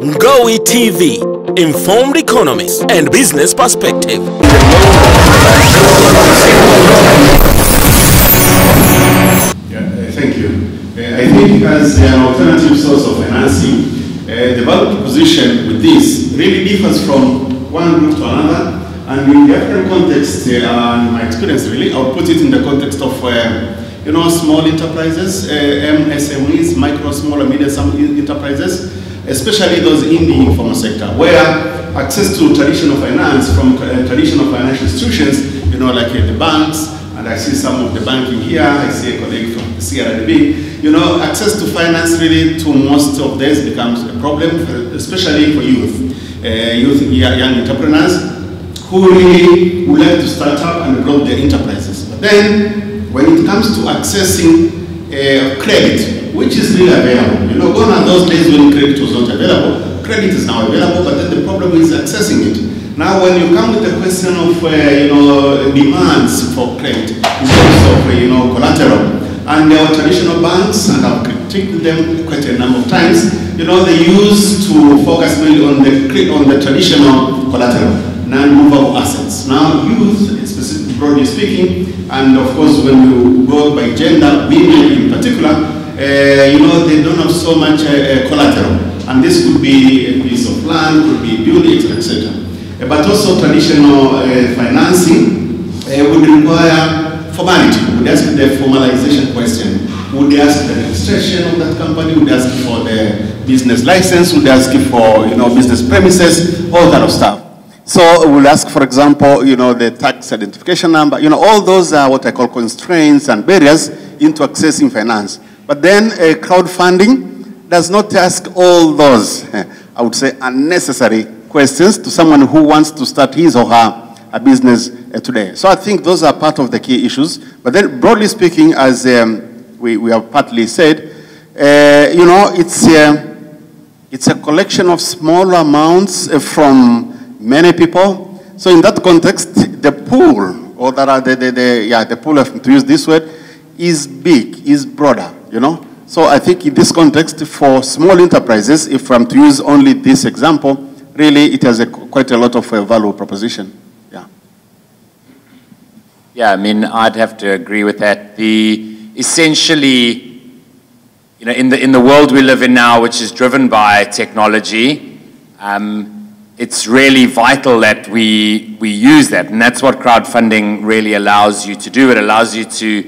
Ngowi TV, informed economists and business perspective. Thank you. I think as an alternative source of financing, the value proposition with this really differs from one group to another. And in the African context, and my experience really, I'll put it in the context of small enterprises, MSMEs, micro, small and medium enterprises, especially those in the informal sector, where access to traditional finance from traditional financial institutions, like the banks, and I see some of the banking here, I see a colleague from the CRDB, access to finance really to most of this becomes a problem, especially for young entrepreneurs who really would like to start up and develop their enterprises. But then, when it comes to accessing credit, which is really available, gone are those days when credit was not available. Credit is now available, but then the problem is accessing it. Now, when you come with the question of, demands for credit in terms of, collateral, and there are traditional banks, and I've critiqued them quite a number of times, they used to focus mainly on the traditional collateral, non-movable assets. Now, youth, specifically, broadly speaking, and of course, when you go by gender, women in particular, they don't have so much collateral. And this could be a piece of land, could be buildings, etc. But also traditional financing would require formality. Would ask the formalization question. Would they ask the registration of that company? Would they ask for the business license? Would they ask for business premises? All that of stuff. So we'll ask, for example, the tax identification number. All those are what I call constraints and barriers into accessing finance. But then crowdfunding does not ask all those, I would say, unnecessary questions to someone who wants to start his or her business today. So I think those are part of the key issues. But then, broadly speaking, as we have partly said, it's a collection of small amounts from many people. So in that context, the pool, or the pool, to use this word, is big, is broader, So I think in this context, for small enterprises, if I'm to use only this example, really it has quite a lot of value proposition. Yeah, I mean, I'd have to agree with that. Essentially, in the world we live in now, which is driven by technology, it's really vital that we use that, and that's what crowdfunding really allows you to do. It allows you to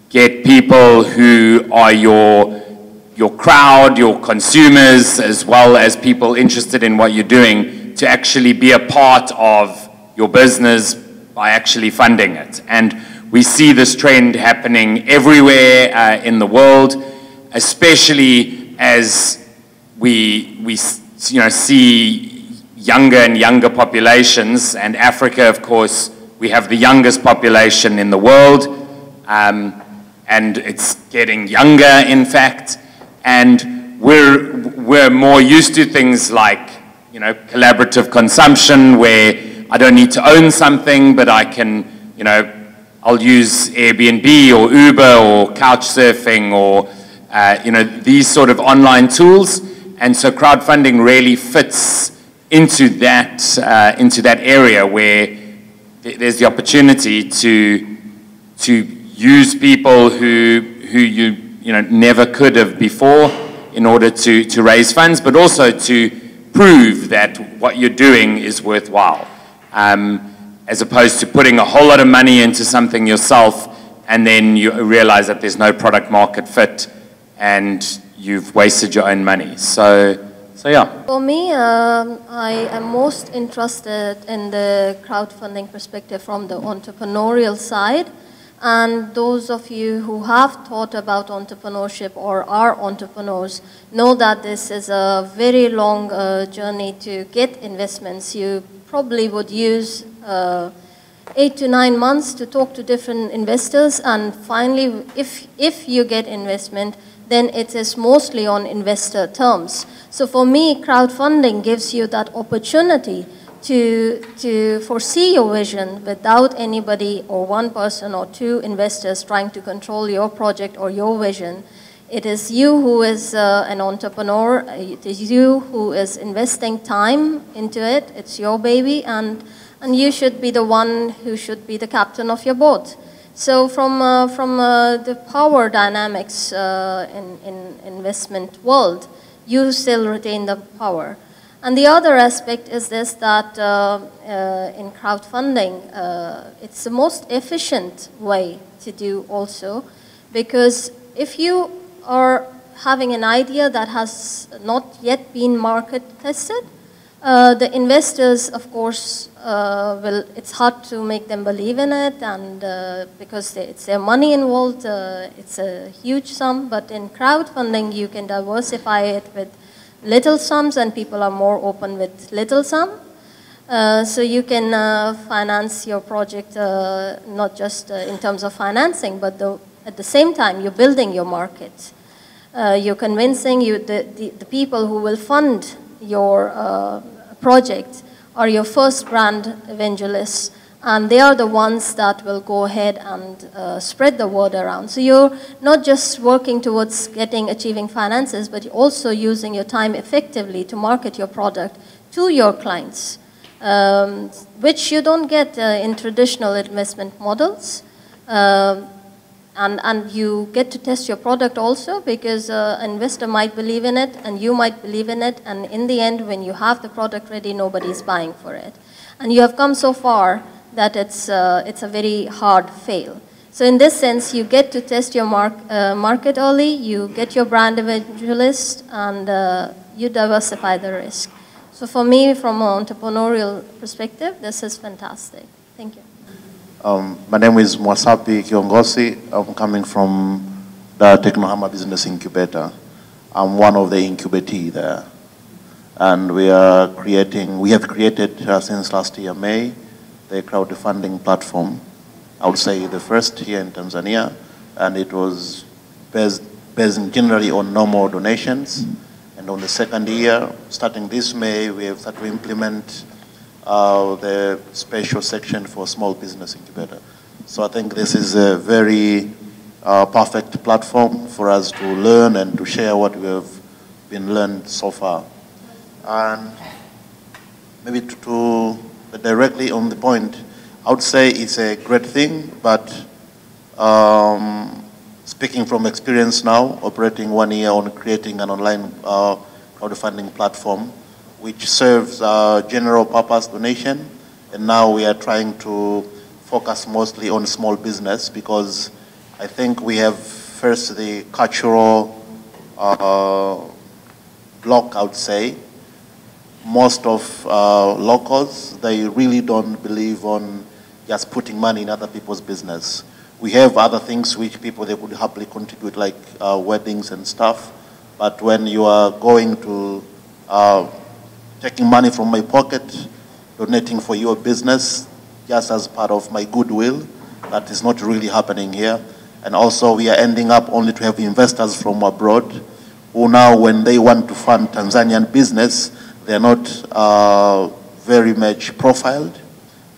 get people who are your crowd, your consumers, as well as people interested in what you're doing, to actually be a part of your business by actually funding it. And we see this trend happening everywhere in the world, especially as we see younger and younger populations, and Africa, of course, we have the youngest population in the world, and it's getting younger, in fact, and we're more used to things like, collaborative consumption, where I don't need to own something, but I can, I'll use Airbnb or Uber or couch surfing or, these sort of online tools, and so crowdfunding really fits into that area where there's the opportunity to use people who you never could have before in order to raise funds, but also to prove that what you're doing is worthwhile, as opposed to putting a whole lot of money into something yourself and then you realize that there's no product market fit and you've wasted your own money. So yeah. For me, I am most interested in the crowdfunding perspective from the entrepreneurial side. And those of you who have thought about entrepreneurship or are entrepreneurs know that this is a very long journey to get investments. You probably would use 8 to 9 months to talk to different investors, and finally, if you get investment, then it is mostly on investor terms. So for me, crowdfunding gives you that opportunity to foresee your vision without anybody or one person or two investors trying to control your project or your vision. It is you who is an entrepreneur. It is you who is investing time into it. It's your baby, and you should be the one who should be the captain of your boat. So from the power dynamics in investment world, you still retain the power. And the other aspect is this, that in crowdfunding, it's the most efficient way to do also, because if you are having an idea that has not yet been market tested, the investors, of course, it's hard to make them believe in it, and because it's their money involved, it's a huge sum. But in crowdfunding, you can diversify it with little sums, and people are more open with little sum. So you can finance your project not just in terms of financing, but at the same time, you're building your market. You're convincing the people who will fund your project are your first brand evangelists, and they are the ones that will go ahead and spread the word around. So you're not just working towards achieving finances, but you're also using your time effectively to market your product to your clients, which you don't get in traditional investment models. And you get to test your product also, because an investor might believe in it and you might believe in it, and in the end, when you have the product ready, nobody's buying for it. And you have come so far that it's a very hard fail. So in this sense, you get to test your market early, you get your brand evangelist, and you diversify the risk. So for me, from an entrepreneurial perspective, this is fantastic. Thank you. My name is Mwasapi Kiongosi. I'm coming from the Teknohama Business Incubator. I'm one of the incubatee there. And we have created since last year, May, the crowdfunding platform. I would say the first here in Tanzania, and it was based generally on normal donations. And on the second year, starting this May, we have started to implement the special section for small business incubator. So I think this is a very perfect platform for us to learn and to share what we have been learned so far. And maybe to directly on the point, I would say it's a great thing, but speaking from experience now, operating 1 year on creating an online crowdfunding platform, which serves general purpose donation, and now we are trying to focus mostly on small business, because I think we have first the cultural block, I would say. Most of locals, they really don't believe on just putting money in other people's business. We have other things which people, they could happily contribute, like weddings and stuff, but when you are going to taking money from my pocket, donating for your business, just as part of my goodwill, that is not really happening here. And also we are ending up only to have investors from abroad, who now when they want to fund Tanzanian business, they're not very much profiled,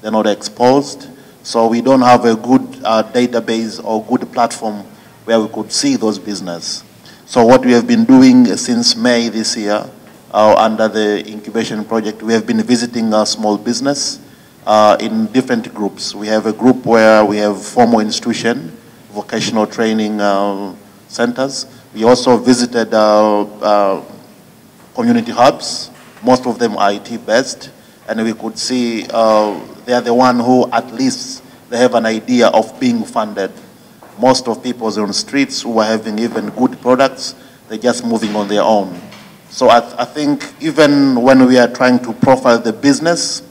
they're not exposed. So we don't have a good database or good platform where we could see those business. So what we have been doing since May this year, under the incubation project, we have been visiting small business in different groups. We have a group where we have formal institution, vocational training centers. We also visited community hubs, most of them are IT-based, and we could see they are the one who at least they have an idea of being funded. Most of people on the streets who are having even good products, they're just moving on their own. So I think even when we are trying to profile the business,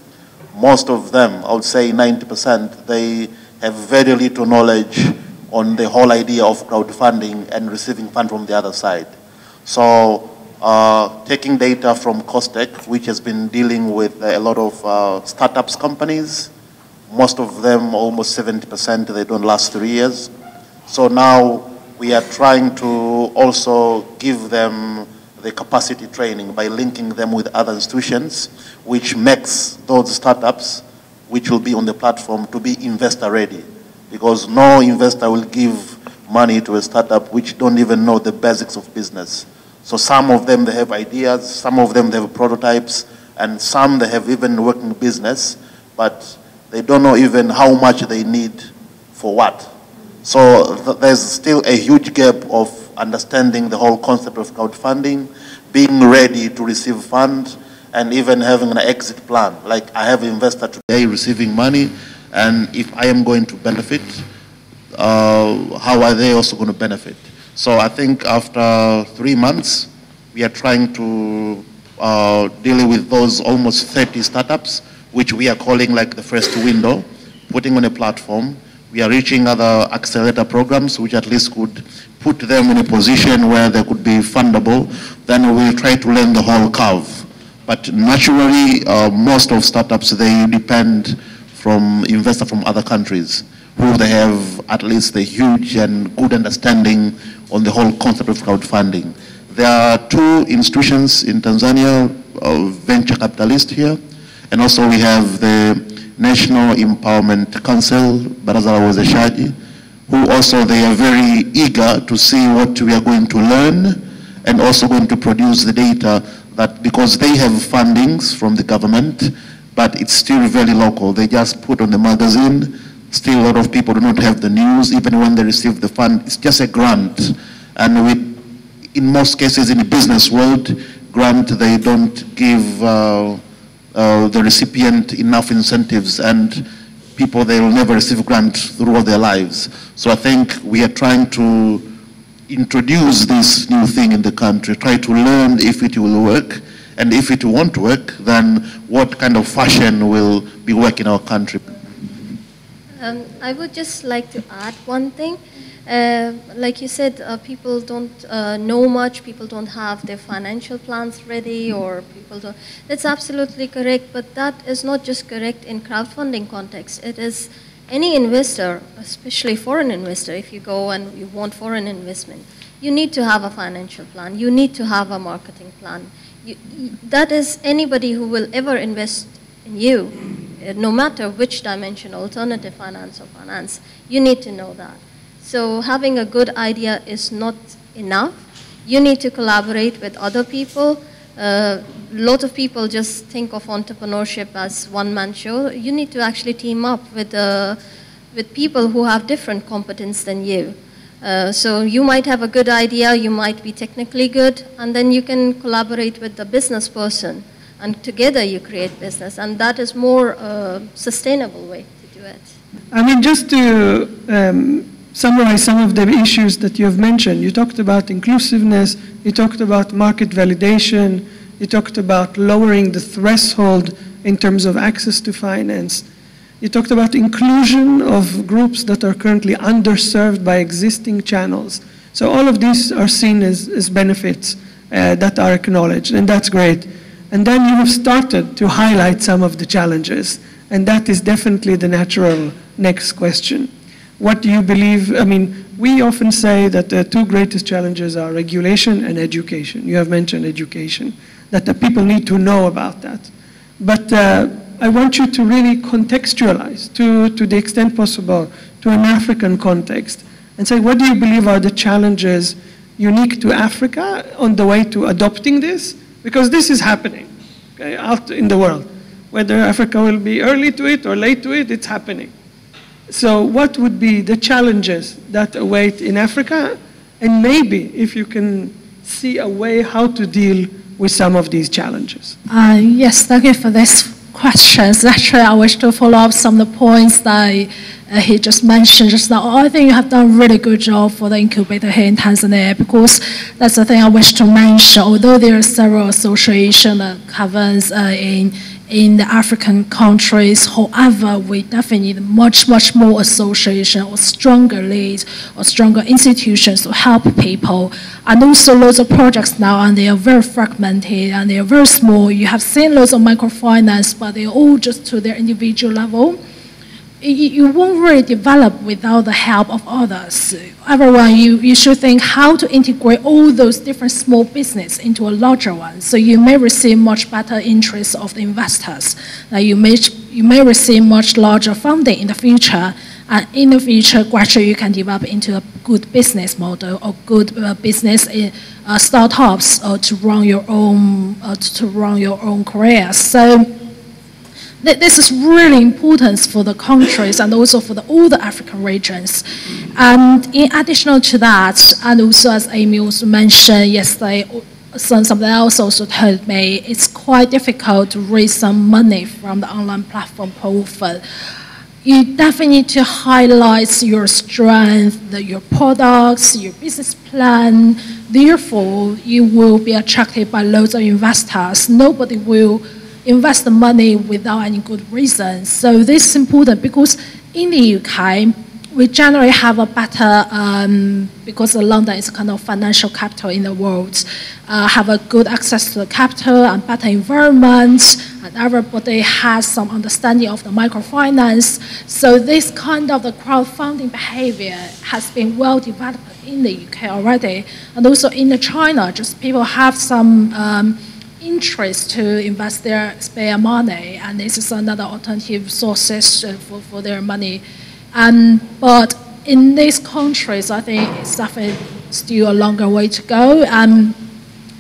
most of them, I would say 90%, they have very little knowledge on the whole idea of crowdfunding and receiving funds from the other side. So taking data from Costec, which has been dealing with a lot of startups companies, most of them, almost 70%, they don't last 3 years. So now we are trying to also give them the capacity training by linking them with other institutions, which makes those startups, which will be on the platform, to be investor ready. Because no investor will give money to a startup which don't even know the basics of business. So some of them, they have ideas, some of them, they have prototypes, and some, they have even working business, but they don't know even how much they need for what. So there's still a huge gap of understanding the whole concept of crowdfunding, being ready to receive funds, and even having an exit plan. Like, I have an investor today receiving money, and if I am going to benefit, how are they also going to benefit? So I think after 3 months, we are trying to deal with those almost 30 startups, which we are calling like the first window, putting on a platform. We are reaching other accelerator programs, which at least could put them in a position where they could be fundable. Then we'll try to learn the whole curve. But naturally, most of startups, they depend from investors from other countries, who they have at least a huge and good understanding on the whole concept of crowdfunding. There are 2 institutions in Tanzania, venture capitalists here, and also we have the National Empowerment Council, Baraza la Uwezeshaji, who also they are very eager to see what we are going to learn and also going to produce the data, that because they have fundings from the government, but it's still very local. They just put on the magazine. Still a lot of people do not have the news, even when they receive the fund. It's just a grant. And in most cases in the business world, grant, they don't give the recipient enough incentives, and people, they will never receive grant throughout their lives. So I think we are trying to introduce this new thing in the country, try to learn if it will work, and if it won't work, then what kind of fashion will be working in our country. I would just like to add one thing. Like you said, people don't know much, people don't have their financial plans ready, or people don't. That's absolutely correct, but that is not just correct in crowdfunding context. It is any investor, especially foreign investor, if you go and you want foreign investment, you need to have a financial plan, you need to have a marketing plan. That is anybody who will ever invest in you, no matter which dimension, alternative finance or finance, you need to know that. So having a good idea is not enough. You need to collaborate with other people. A lot of people just think of entrepreneurship as one-man show. You need to actually team up with people who have different competence than you. So you might have a good idea, you might be technically good, and then you can collaborate with the business person, and together you create business, and that is more sustainable way to do it. I mean, just to summarize some of the issues that you have mentioned. You talked about inclusiveness, you talked about market validation, you talked about lowering the threshold in terms of access to finance. You talked about inclusion of groups that are currently underserved by existing channels. So all of these are seen as benefits that are acknowledged, and that's great. And then you have started to highlight some of the challenges, and that is definitely the natural next question. What do you believe? I mean, we often say that the 2 greatest challenges are regulation and education. You have mentioned education, that the people need to know about that. But I want you to really contextualize to the extent possible to an African context and say, what do you believe are the challenges unique to Africa on the way to adopting this? Because this is happening, okay, out in the world. Whether Africa will be early to it or late to it, it's happening. So what would be the challenges that await in Africa? And maybe if you can see a way how to deal with some of these challenges. Yes, thank you for this questions. Actually, I wish to follow up some of the points that he just mentioned just now. I think you have done a really good job for the incubator here in Tanzania, because that's the thing I wish to mention. Although there are several associations that governs in the African countries, however, we definitely need much more association or stronger leads or stronger institutions to help people. And also loads of projects now, and they are very fragmented and they are very small. You have seen loads of microfinance, but they're all just to their individual level. You won't really develop without the help of others. Everyone, you should think how to integrate all those different small business into a larger one. So you may receive much better interest of the investors. You may receive much larger funding in the future. And in the future, gradually you can develop into a good business model or good business startups to run your own career. So this is really important for the countries and also for all the African regions. And in addition to that, and also as Amy also mentioned yesterday, somebody else also told me, it's quite difficult to raise some money from the online platform profile. You definitely need to highlight your strength, your products, your business plan. Therefore, you will be attracted by loads of investors. Nobody will invest the money without any good reason. So this is important because in the UK, we generally have a better, because London is kind of financial capital in the world, have a good access to the capital and better environment, and everybody has some understanding of the microfinance. So this kind of the crowdfunding behavior has been well developed in the UK already, and also in China, just people have some interest to invest their spare money, and this is another alternative sources for their money. But in these countries, I think it's definitely still a longer way to go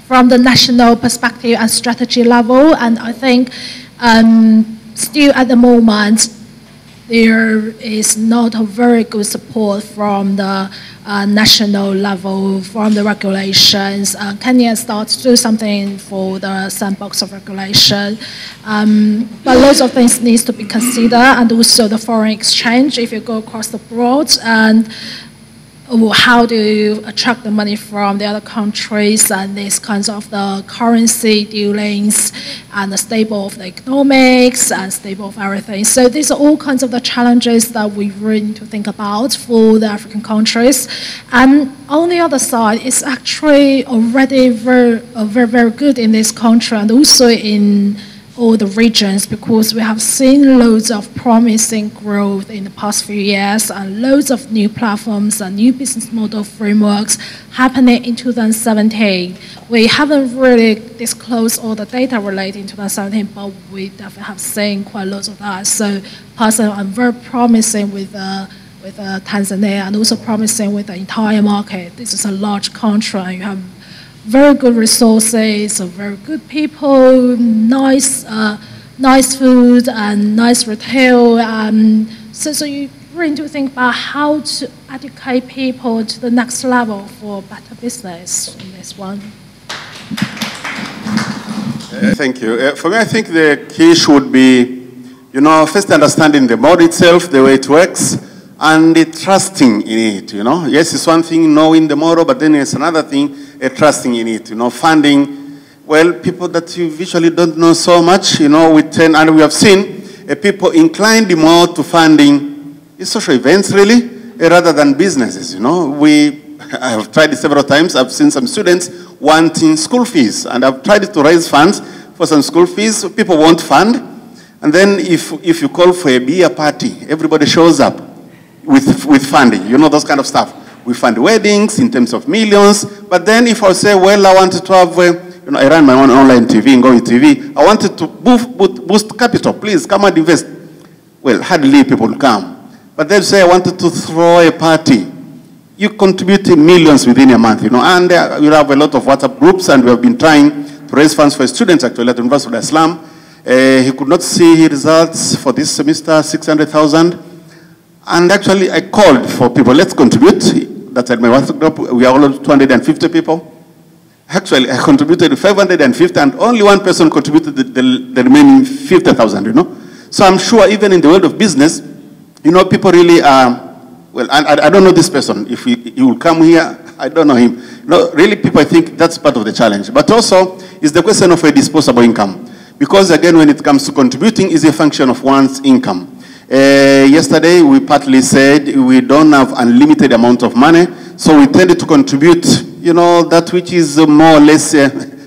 from the national perspective and strategy level. And I think still at the moment, there is not a very good support from the national level, from the regulations. Kenya starts to do something for the sandbox of regulation. But lots of things need to be considered, and also the foreign exchange if you go across the board, and how do you attract the money from the other countries, and these kinds of the currency dealings, and the stable of the economics, and stable of everything. So these are all kinds of the challenges that we really need to think about for the African countries. And on the other side, it's actually already very good in this country and also in all the regions, because we have seen loads of promising growth in the past few years and loads of new platforms and new business model frameworks happening in 2017. We haven't really disclosed all the data relating to 2017, but we definitely have seen quite lots of that. So personally, I'm very promising with Tanzania, and also promising with the entire market. This is a large country, and you have very good resources, very good people, nice food, and nice retail. So you really need to think about how to educate people to the next level for better business in this one. Thank you. For me, I think the key should be, first understanding the model itself, the way it works, and trusting in it, Yes, it's one thing knowing the model, but then it's another thing trusting in it, funding. Well, people that you visually don't know so much, we tend, and we have seen people inclined more to funding social events, really, rather than businesses, I have tried it several times. I've seen some students wanting school fees, and I've tried to raise funds for some school fees. People won't fund, and then if you call for a beer party, everybody shows up with funding, those kind of stuff. We fund weddings in terms of millions, but then if I say, well, I wanted to have, I run my own online TV, Ngowi TV, I wanted to boost capital, please come and invest. Well, hardly people come. But then say, I wanted to throw a party. You contribute millions within a month, and we have a lot of WhatsApp groups, and we have been trying to raise funds for students actually at the University of Salaam. He could not see results for this semester, 600,000. And actually, I called for people, let's contribute. That's at my WhatsApp group. We are all 250 people. Actually, I contributed 550, and only one person contributed the remaining 50,000, So I'm sure even in the world of business, people really are, well, I don't know this person. If he will come here, I don't know him. Really, people, I think that's part of the challenge. But also, it's the question of a disposable income. Because again, when it comes to contributing, it's a function of one's income. Yesterday, we partly said we don't have unlimited amount of money, so we tended to contribute, that which is more or less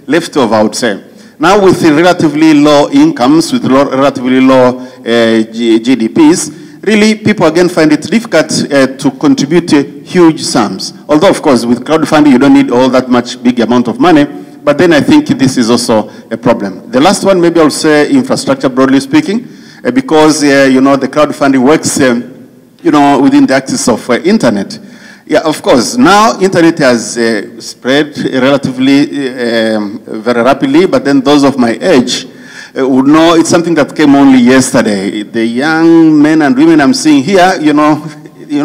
leftover, I would say. Now, with relatively low incomes, with relatively low GDPs, really, people again find it difficult to contribute huge sums. Although, of course, with crowdfunding, you don't need all that much big amount of money, but then I think this is also a problem. The last one, maybe I'll say infrastructure, broadly speaking. Because, the crowdfunding works you know, within the access of internet. Yeah, of course. Now, internet has spread relatively very rapidly, but then those of my age would know it's something that came only yesterday. The young men and women I'm seeing here, you know,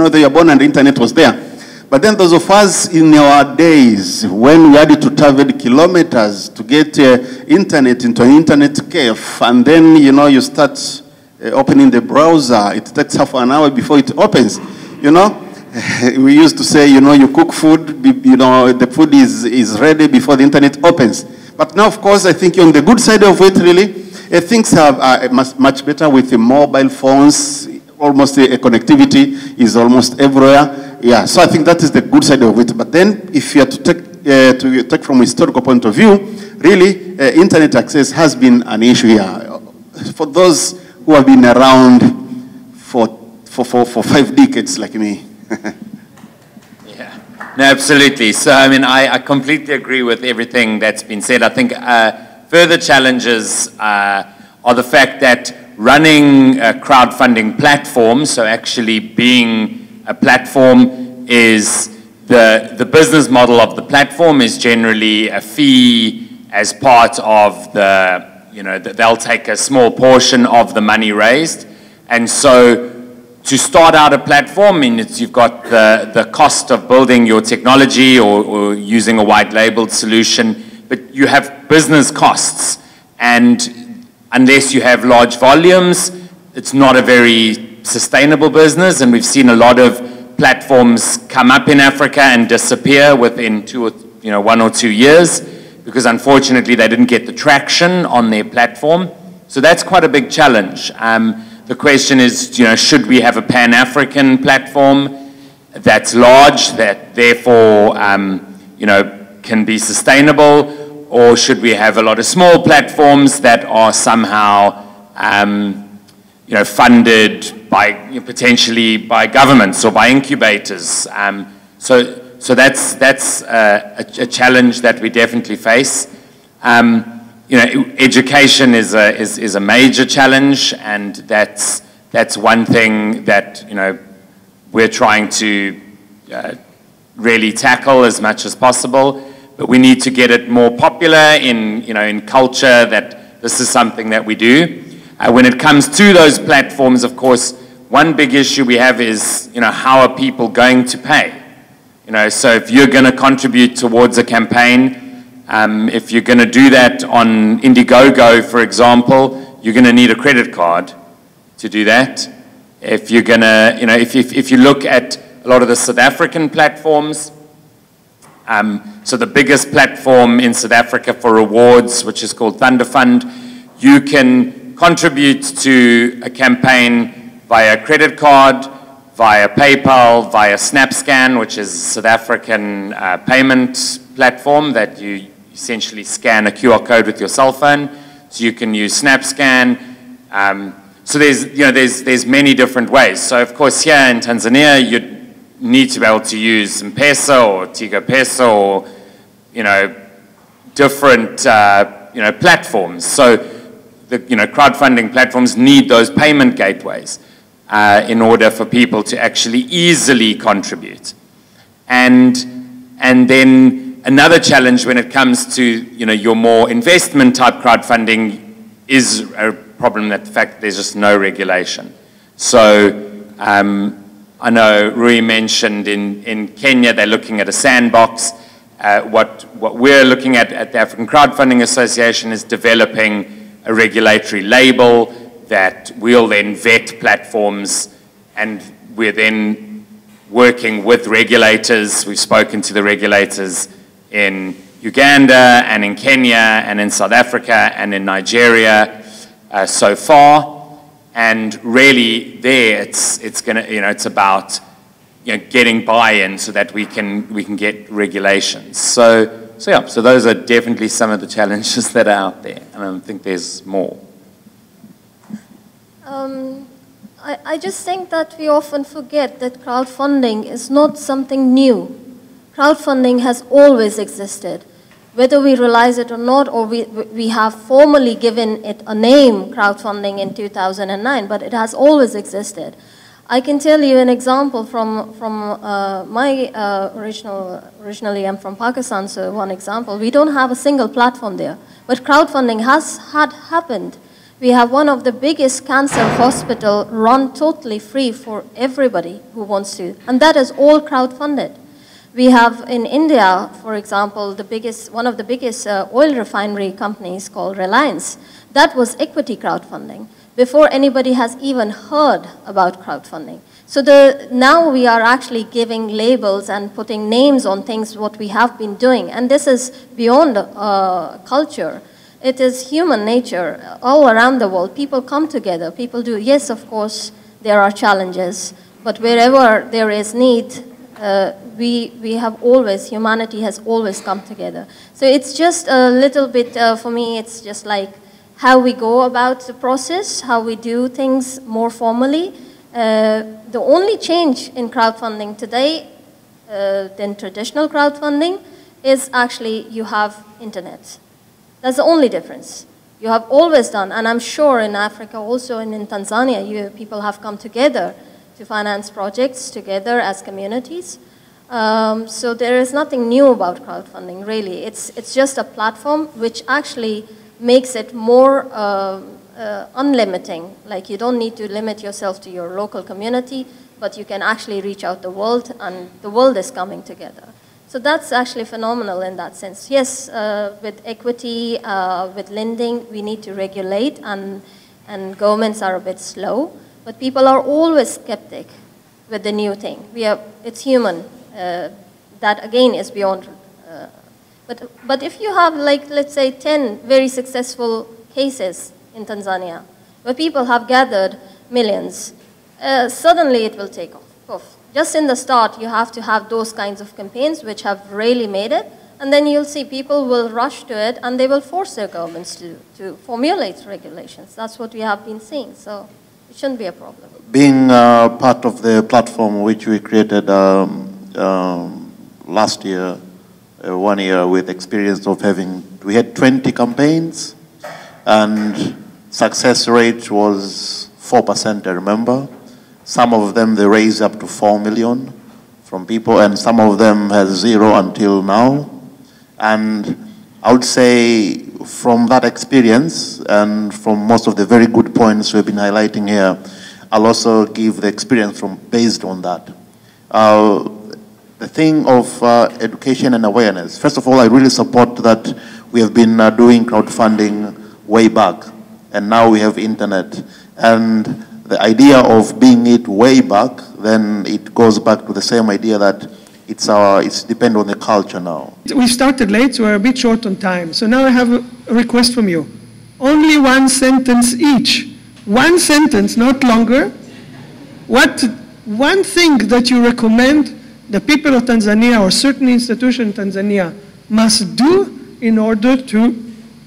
they were born and the internet was there. But then those of us in our days, when we had to travel kilometers to get internet into an internet cafe, and then, you know, you start opening the browser, it takes half an hour before it opens, you know. We used to say, you know, you cook food, you know, the food is ready before the internet opens. But now, of course, I think on the good side of it, really, things are much better with the mobile phones. Almost the connectivity is almost everywhere. Yeah, so I think that is the good side of it. But then, if you are to take from a historical point of view, really, internet access has been an issue here. For those who have been around for 5 decades like me. Yeah, no, absolutely. So, I mean, I completely agree with everything that's been said. I think further challenges are the fact that running a crowdfunding platform, so actually being a platform, is the business model of the platform is generally a fee as part of the, you know, they'll take a small portion of the money raised. And so to start out a platform, I mean, you've got the cost of building your technology or using a white labeled solution, but you have business costs. And unless you have large volumes, it's not a very sustainable business. And we've seen a lot of platforms come up in Africa and disappear within 1 or 2 years, because unfortunately they didn't get the traction on their platform. So that's quite a big challenge. The question is, you know, should we have a Pan-African platform that's large, that therefore, you know, can be sustainable, or should we have a lot of small platforms that are somehow, you know, funded by, potentially by governments or by incubators? So that's a challenge that we definitely face. You know, education is a major challenge, and that's one thing that, you know, we're trying to really tackle as much as possible. But we need to get it more popular in, you know, in culture, that this is something that we do. When it comes to those platforms, of course, one big issue we have is, you know, how are people going to pay? You know, so if you're going to contribute towards a campaign, if you're going to do that on Indiegogo, for example, you're going to need a credit card to do that. If you're going to, you know, if you look at a lot of the South African platforms, so the biggest platform in South Africa for rewards, which is called Thunder Fund, you can contribute to a campaign via credit card, via PayPal, via SnapScan, which is a South African payment platform that you essentially scan a QR code with your cell phone. So you can use SnapScan. So there's many different ways. So of course here in Tanzania, you need to be able to use M-Pesa or Tigo Pesa or, you know, different, you know, platforms. So the, you know, crowdfunding platforms need those payment gateways in order for people to actually easily contribute. And then another challenge when it comes to, you know, your more investment type crowdfunding is a problem, that the fact that there's just no regulation. So I know Rui mentioned in Kenya they're looking at a sandbox. What we're looking at the African Crowdfunding Association is developing a regulatory label that we'll then vet platforms, and we're then working with regulators. We've spoken to the regulators in Uganda and in Kenya and in South Africa and in Nigeria so far. And really there it's gonna, you know, it's about, you know, getting buy-in so that we can get regulations. So yeah, so those are definitely some of the challenges that are out there, and I think there's more. I just think that we often forget that crowdfunding is not something new. Crowdfunding has always existed. Whether we realize it or not, or we have formally given it a name, crowdfunding, in 2009, but it has always existed. I can tell you an example from my originally I'm from Pakistan, so one example. We don't have a single platform there, but crowdfunding had happened. We have one of the biggest cancer hospital run totally free for everybody who wants to, and that is all crowdfunded. We have in India, for example, one of the biggest oil refinery companies called Reliance. That was equity crowdfunding before anybody has even heard about crowdfunding. So now we are actually giving labels and putting names on things what we have been doing, and this is beyond culture. It is human nature all around the world. People come together. People do. Yes, of course, there are challenges, but wherever there is need, humanity has always come together. So it's just a little bit, for me, it's just like how we go about the process, how we do things more formally. The only change in crowdfunding today than traditional crowdfunding is actually you have internet. That's the only difference. You have always done, and I'm sure in Africa also and in Tanzania, people have come together to finance projects together as communities. So there is nothing new about crowdfunding, really. It's just a platform which actually makes it more unlimiting. Like you don't need to limit yourself to your local community, but you can actually reach out the world, and the world is coming together. So that's actually phenomenal in that sense. Yes, with equity, with lending, we need to regulate, and governments are a bit slow, but people are always skeptic with the new thing. It's human. That again is beyond. But if you have, like, let's say 10 very successful cases in Tanzania, where people have gathered millions, suddenly it will take off. Just in the start, you have to have those kinds of campaigns which have really made it, and then you'll see people will rush to it, and they will force their governments to formulate regulations. That's what we have been seeing, so it shouldn't be a problem. Being part of the platform which we created last year, 1 year, with experience of we had 20 campaigns, and success rate was 4%, I remember. Some of them, they raised up to 4 million from people, and some of them has 0 until now. And I would say from that experience, and from most of the very good points we've been highlighting here, I'll also give the experience based on that. The thing of education and awareness. First of all, I really support that we have been doing crowdfunding way back, and now we have internet. And the idea of being it way back, then it goes back to the same idea that it's depend on the culture now. We started late, so we're a bit short on time. So now I have a request from you. Only one sentence each. One sentence, not longer. One thing that you recommend the people of Tanzania, or certain institutions in Tanzania, must do in order to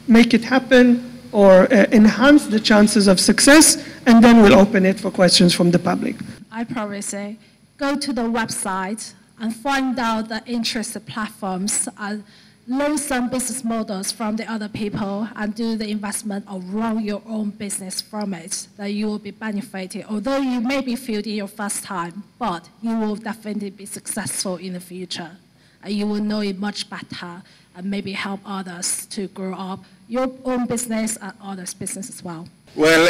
make it happen or enhance the chances of success, and then we'll open it for questions from the public. I probably say, go to the website and find out the interested platforms and learn some business models from the other people and do the investment or run your own business from it, that you will be benefiting. Although you may be failed in your first time, but you will definitely be successful in the future. And you will know it much better and maybe help others to grow up your own business and others' business as well. Well,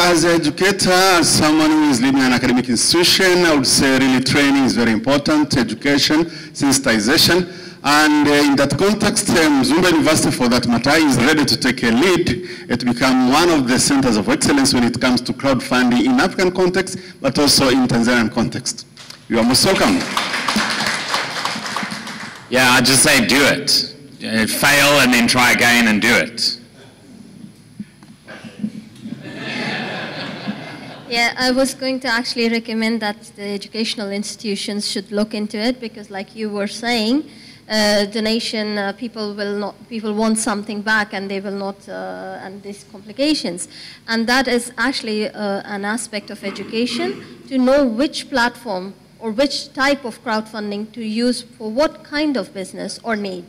as an educator, as someone who is leading an academic institution, I would say really training is very important, education, sensitization. And in that context, Mzumbe University, for that matter, is ready to take a lead to become one of the centers of excellence when it comes to crowdfunding in African context, but also in Tanzanian context. You are most welcome. Yeah, I'd just say do it. Fail and then try again and do it. Yeah, I was going to actually recommend that the educational institutions should look into it, because like you were saying, donation, people want something back, and they will not, and these complications. And that is actually an aspect of education, to know which platform or which type of crowdfunding to use for what kind of business or need.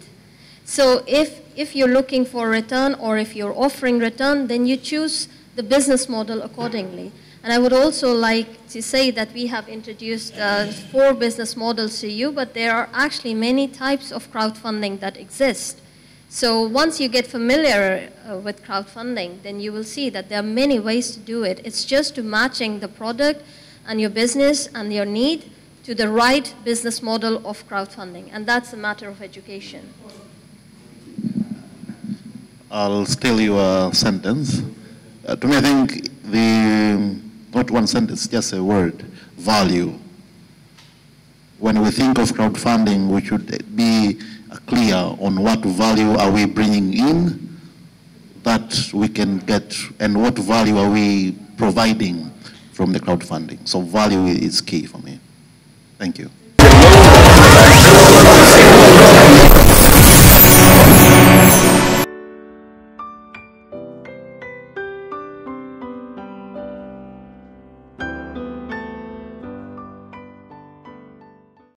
So if you're looking for return, or if you're offering return, then you choose the business model accordingly. And I would also like to say that we have introduced 4 business models to you, but there are actually many types of crowdfunding that exist. So once you get familiar with crowdfunding, then you will see that there are many ways to do it. It's just to matching the product and your business and your need to the right business model of crowdfunding. And that's a matter of education. I'll steal your sentence. To me, I think not one sentence, just a word, value. When we think of crowdfunding, we should be clear on what value are we bringing in that we can get, and what value are we providing from the crowdfunding. So value is key for me. Thank you.